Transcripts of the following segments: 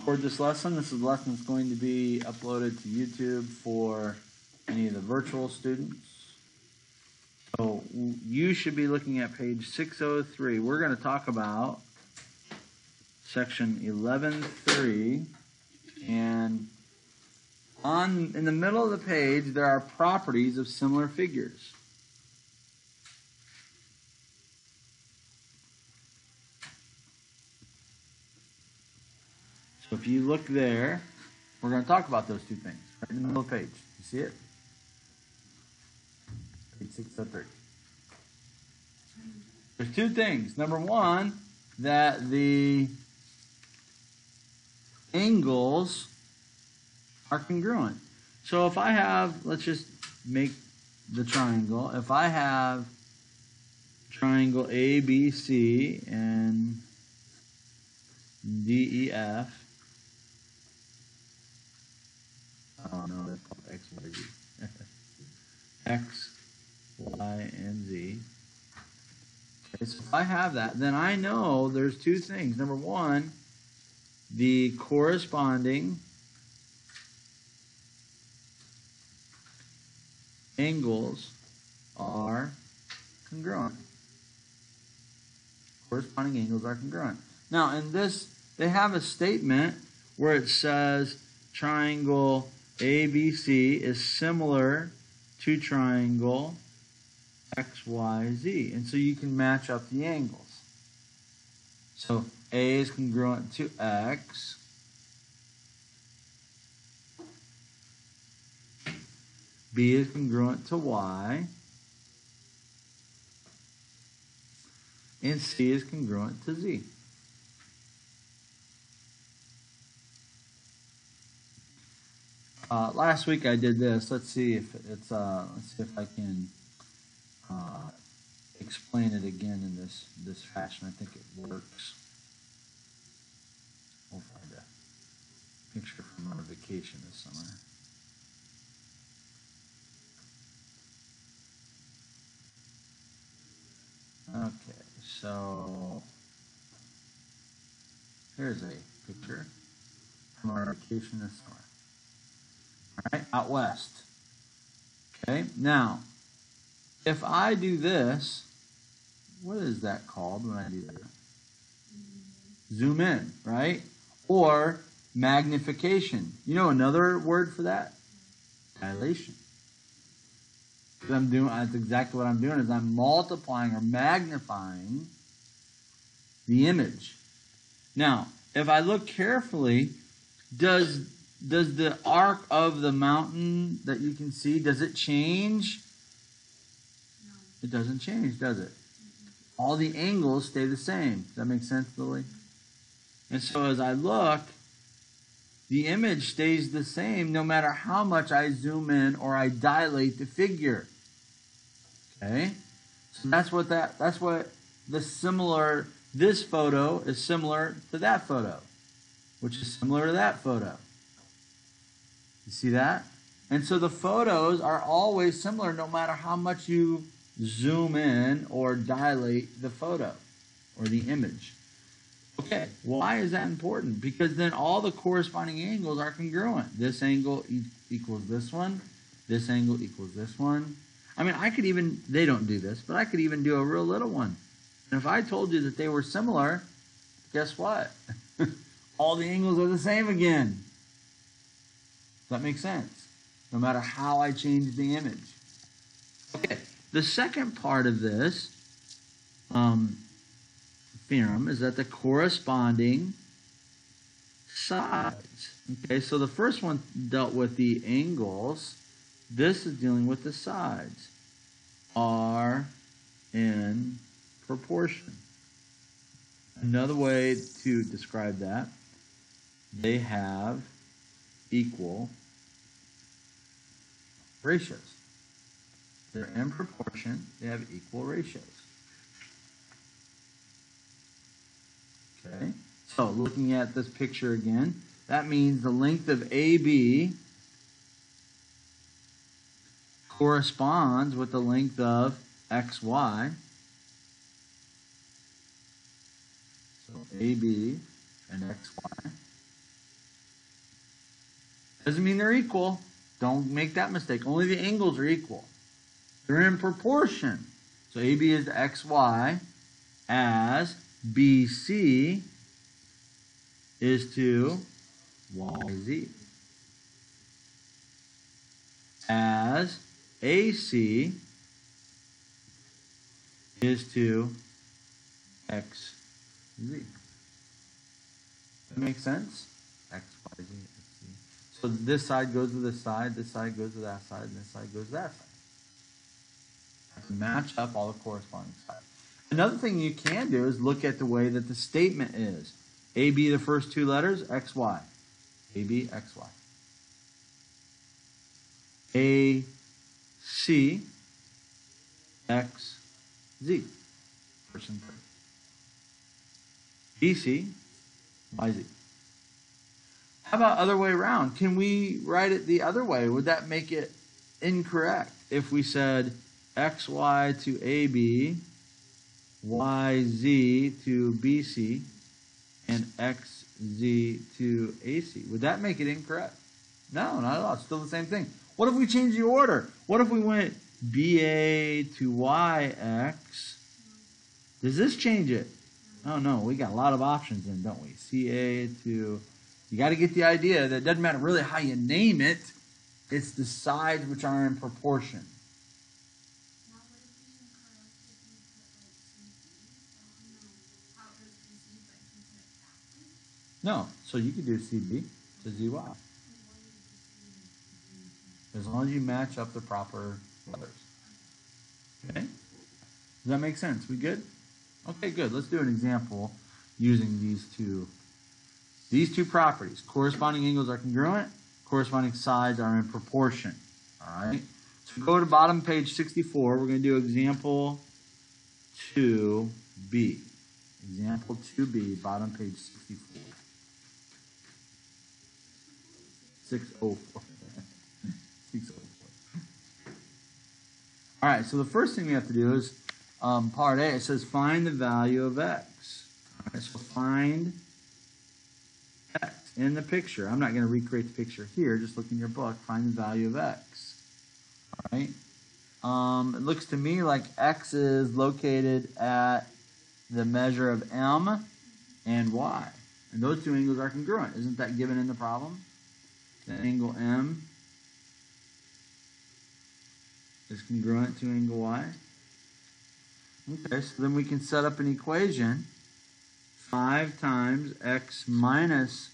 record this lesson. This is a lesson that's going to be uploaded to YouTube for any of the virtual students. So you should be looking at page 603. We're going to talk about section 11.3, and in the middle of the page there are properties of similar figures. So if you look there, we're going to talk about those two things right in the middle of the page. You see it? Page 603. There's two things. Number one, that the angles are congruent. So if I have, let's just make the triangle. If I have triangle ABC and DEF, oh no, that's called X, Y, Z. X, Y, and Z. Okay, so if I have that, then I know there's two things. Number one, the corresponding angles are congruent. Corresponding angles are congruent. Now, in this, they have a statement where it says triangle ABC is similar to triangle XYZ. And so you can match up the angles. So A is congruent to X. B is congruent to Y. And C is congruent to Z. Last week I did this. Let's see if it's. Let's see if I can explain it again in this fashion. I think it works. We'll find a picture from our vacation this summer. Okay, so here's a picture from our vacation this summer. All right, out west. Okay, now, if I do this, what is that called when I do that? Zoom in, right? Or magnification. You know another word for that? Dilation. That's exactly what I'm doing, is I'm multiplying or magnifying the image. Now, if I look carefully, does the arc of the mountain that you can see, does it change? No. It doesn't change, does it? All the angles stay the same. Does that make sense, Lily? And so as I look, the image stays the same no matter how much I zoom in or I dilate the figure. Okay? So that's what this photo is similar to that photo, which is similar to that photo. You see that? And so the photos are always similar no matter how much you zoom in or dilate the photo or the image. Okay, why is that important? Because then all the corresponding angles are congruent. This angle equals this one. This angle equals this one. I mean, I could even, they don't do this, but I could even do a real little one. And if I told you that they were similar, guess what? All the angles are the same again. Does that make sense? No matter how I change the image. Okay, the second part of this theorem is that the corresponding sides. Okay, so the first one dealt with the angles. This is dealing with the sides. Are in proportion. Another way to describe that, they have equal ratios. They're in proportion, they have equal ratios. Okay, so looking at this picture again, that means the length of AB corresponds with the length of XY. So AB and XY Doesn't mean they're equal. Don't make that mistake. Only the angles are equal. They're in proportion. So AB is to XY as BC is to YZ. As AC is to XZ. That makes sense? X, Y, Z, X, Z. So this side goes to this side goes to that side, and this side goes to that side. Have to match up all the corresponding sides. Another thing you can do is look at the way that the statement is. AB, the first two letters, XY. AB, XY. AC, XZ. First and third. BC, YZ. How about other way around? Can we write it the other way? Would that make it incorrect if we said XY to AB, YZ to BC, and XZ to AC? Would that make it incorrect? No, not at all. It's still the same thing. What if we change the order? What if we went BA to YX? Does this change it? Oh no, we got a lot of options then, don't we? CA to... You got to get the idea that it doesn't matter really how you name it. It's the sides which are in proportion. Now, would it be incorrect if you put like CB? How it goes to Z, but if you put it backwards? No, so you could do CB to ZY. As long as you match up the proper letters. Okay? Does that make sense? We good? Okay, good. Let's do an example using these two properties. Corresponding angles are congruent. Corresponding sides are in proportion. All right? So go to bottom page 64. We're going to do example 2B. Example 2B, bottom page 64. 604. 604. All right, so the first thing we have to do is part A. It says find the value of x. All right, so find x in the picture. I'm not going to recreate the picture here. Just look in your book. Find the value of x. All right. It looks to me like x is located at the measure of m and y. And those two angles are congruent. Isn't that given in the problem? The angle m is congruent to angle y. Okay, so then we can set up an equation. 5 times x minus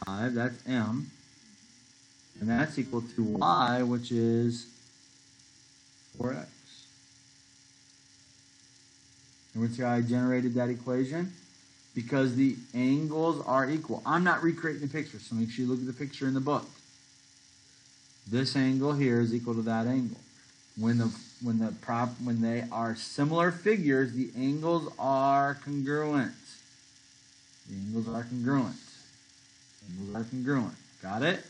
5, that's m. And that's equal to y, which is 4x. And see how I generated that equation? Because the angles are equal. I'm not recreating the picture, so make sure you look at the picture in the book. This angle here is equal to that angle. When they are similar figures, the angles are congruent. The angles are congruent. Angles are congruent. Got it?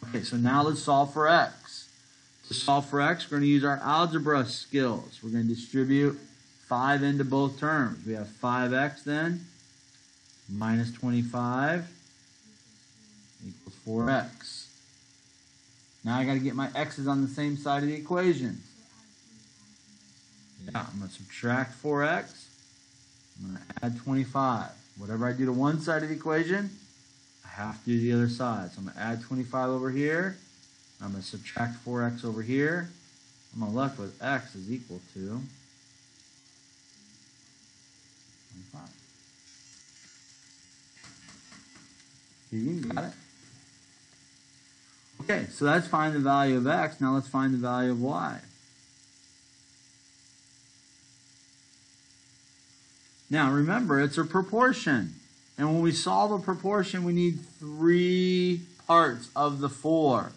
Okay, so now let's solve for x. To solve for x, we're going to use our algebra skills. We're going to distribute 5 into both terms. We have 5x then minus 25 equals 4x. Now I got to get my x's on the same side of the equation. Yeah, I'm going to subtract 4x. I'm going to add 25. Whatever I do to one side of the equation, I have to do the other side. So I'm going to add 25 over here. I'm going to subtract 4x over here. I'm left with x is equal to 25. You got it? Okay, so let's find the value of x. Now let's find the value of y. Now remember, it's a proportion. And when we solve a proportion, we need 3 parts of the 4.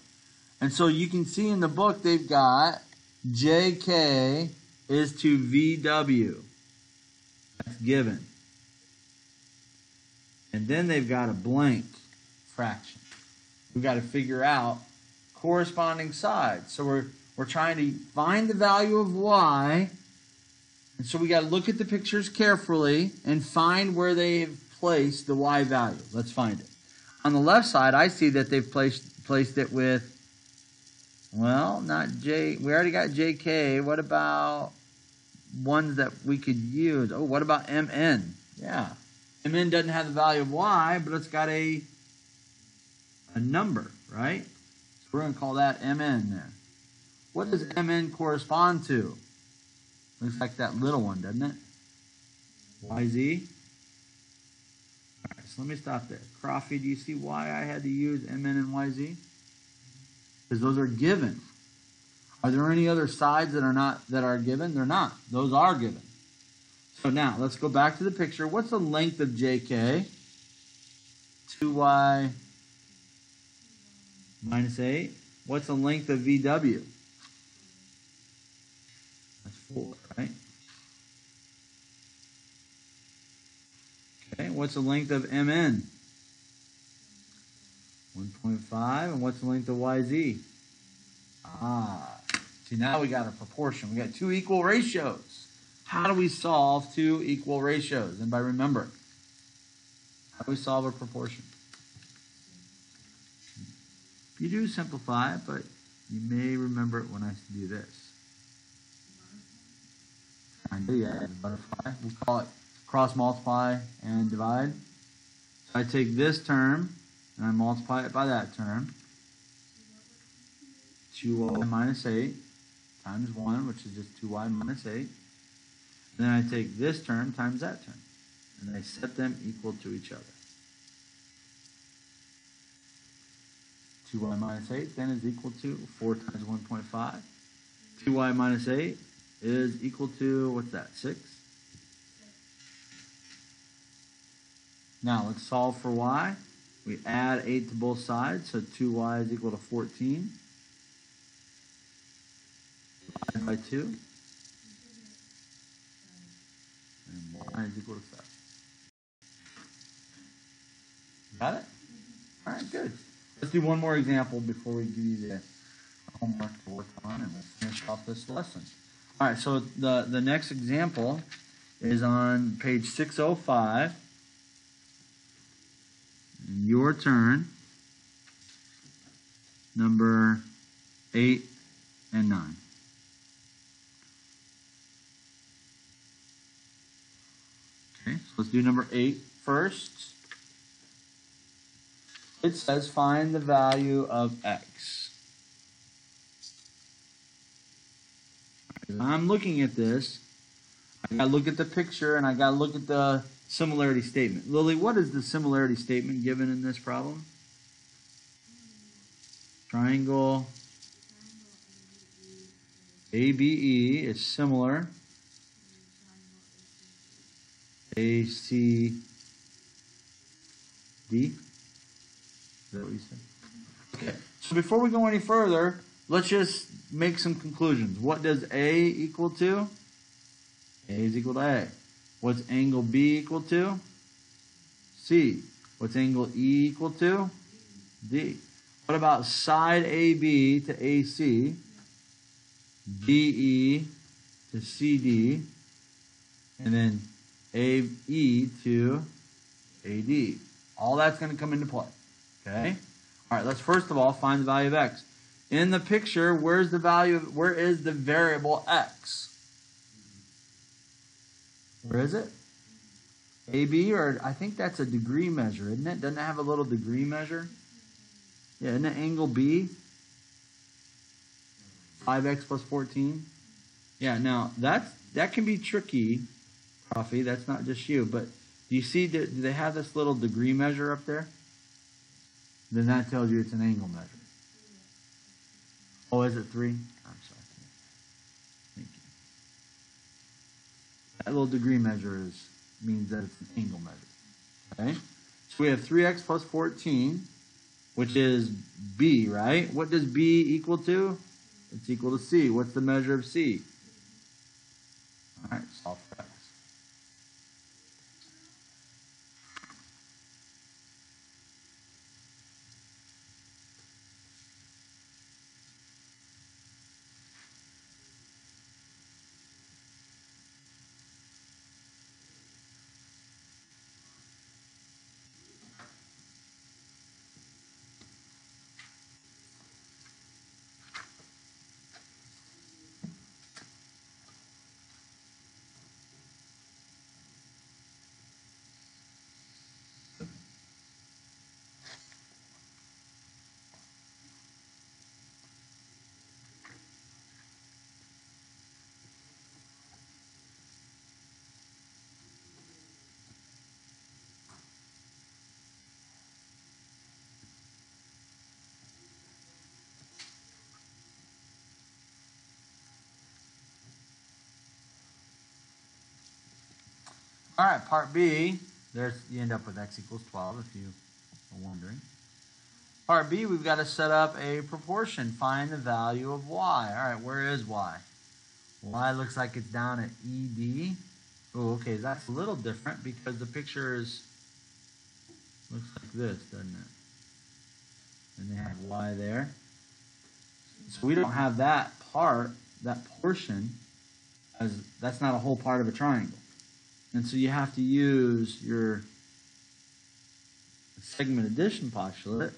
And so you can see in the book they've got JK is to VW. That's given. And then they've got a blank fraction. We've got to figure out corresponding sides. So we're trying to find the value of y. And so we got to look at the pictures carefully and find where they've placed the y value. Let's find it. On the left side, I see that they've placed it with, well, not J. We already got JK. What about ones that we could use? Oh, what about MN? Yeah. MN doesn't have the value of Y, but it's got a number, right? So we're going to call that MN there. What does MN correspond to? Looks like that little one, doesn't it? YZ. All right, so let me stop there. Croffy, do you see why I had to use MN and YZ? Because those are given. Are there any other sides that are given? They're not. Those are given. So now let's go back to the picture. What's the length of JK? 2y minus 8. What's the length of VW? That's 4, right? Okay, what's the length of MN? 1.5. And what's the length of YZ? See, now we got a proportion. We got two equal ratios. How do we solve two equal ratios? Anybody remember? How do we solve a proportion? You do simplify it, but you may remember it when I do this. Yeah, butterfly. We call it cross multiply and divide. So I take this term and I multiply it by that term. 2y minus 8 times 1, which is just 2y minus 8. And then I take this term times that term. And I set them equal to each other. 2y minus 8 then is equal to 4 times 1.5. 2y minus 8 is equal to, what's that, 6? Now let's solve for y. We add 8 to both sides, so 2y is equal to 14. Divided by 2. And y is equal to 7. Got it? All right, good. Let's do one more example before we give you the homework to work on, and we'll finish off this lesson. All right, so the next example is on page 605. Your turn, number 8 and 9. Okay, so let's do number 8 first. It says find the value of x. As I'm looking at this, I got to look at the picture and I got to look at the similarity statement. Lily, what is the similarity statement given in this problem? Triangle ABE is similar. ACD. Is that what you said? Okay. So before we go any further, let's just make some conclusions. What does A equal to? A is equal to A. What's angle B equal to? C. What's angle E equal to? D. What about side AB to AC? DE to CD. And then AE to AD. All that's going to come into play. Okay? All right, let's first of all find the value of x. In the picture, where is the variable x? Where is it? AB, or I think that's a degree measure, isn't it? Doesn't it have a little degree measure? Yeah, isn't it angle B? 5x plus 14? Yeah, now that can be tricky, Coffee. That's not just you, but do you see, do they have this little degree measure up there? Then that tells you it's an angle measure. Oh, is it 3? I'm sorry. Thank you. That little degree measure means that it's an angle measure. Okay? So we have 3x plus 14, which is B, right? What does B equal to? It's equal to C. What's the measure of C? All right, solve for x. All right, part B, you end up with x equals 12 if you are wondering. Part B, we've got to set up a proportion. Find the value of y. All right, where is y? Y looks like it's down at ED. Oh, okay, that's a little different because the picture looks like this, doesn't it? And they have y there. So we don't have that portion, as that's not a whole part of a triangle. And so you have to use your segment addition postulate.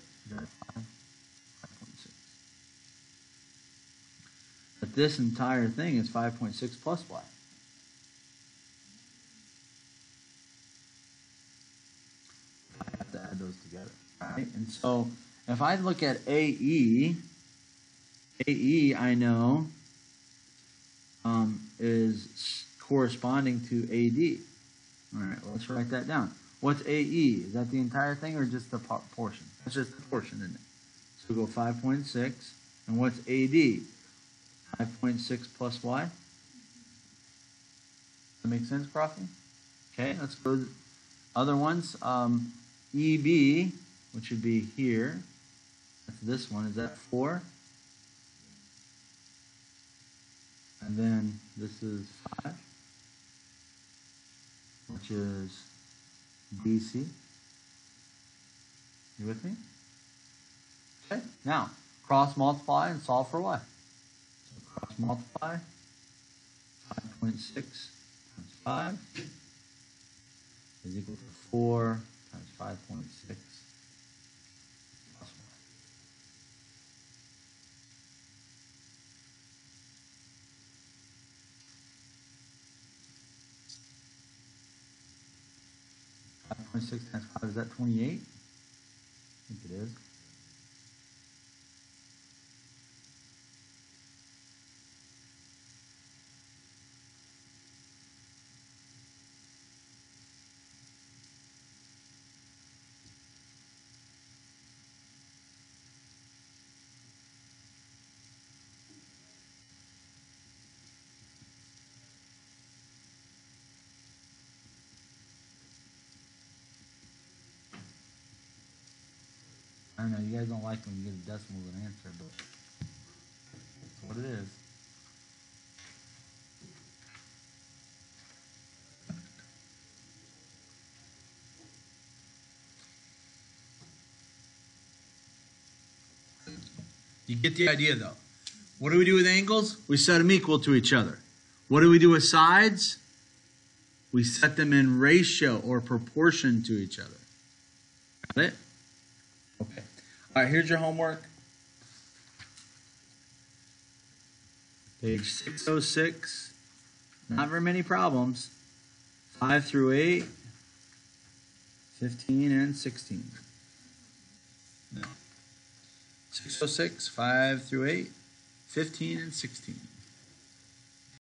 But this entire thing is 5.6 plus y. I have to add those together. Right? And so if I look at AE I know is corresponding to AD. All right, well, let's write that down. What's AE? Is that the entire thing or just the portion? That's just the portion, isn't it? So we go 5.6. And what's AD? 5.6 plus y. Does that make sense, Profi? Okay, let's go to other ones. EB, which would be here. That's this one. Is that 4? And then this is 5, which is BC. You with me? Okay, now cross multiply and solve for y. So cross multiply 5.6 times 5 is equal to 4 times 5.6 plus y. 5.6 times 5, is that 28? I think it is. I don't know, you guys don't like when you get a decimal as an answer, but that's what it is. You get the idea, though. What do we do with angles? We set them equal to each other. What do we do with sides? We set them in ratio or proportion to each other. Got it? Okay. All right, here's your homework. Page 606. Not very many problems. 5 through 8, 15, and 16. No. 606, 5 through 8, 15, and 16.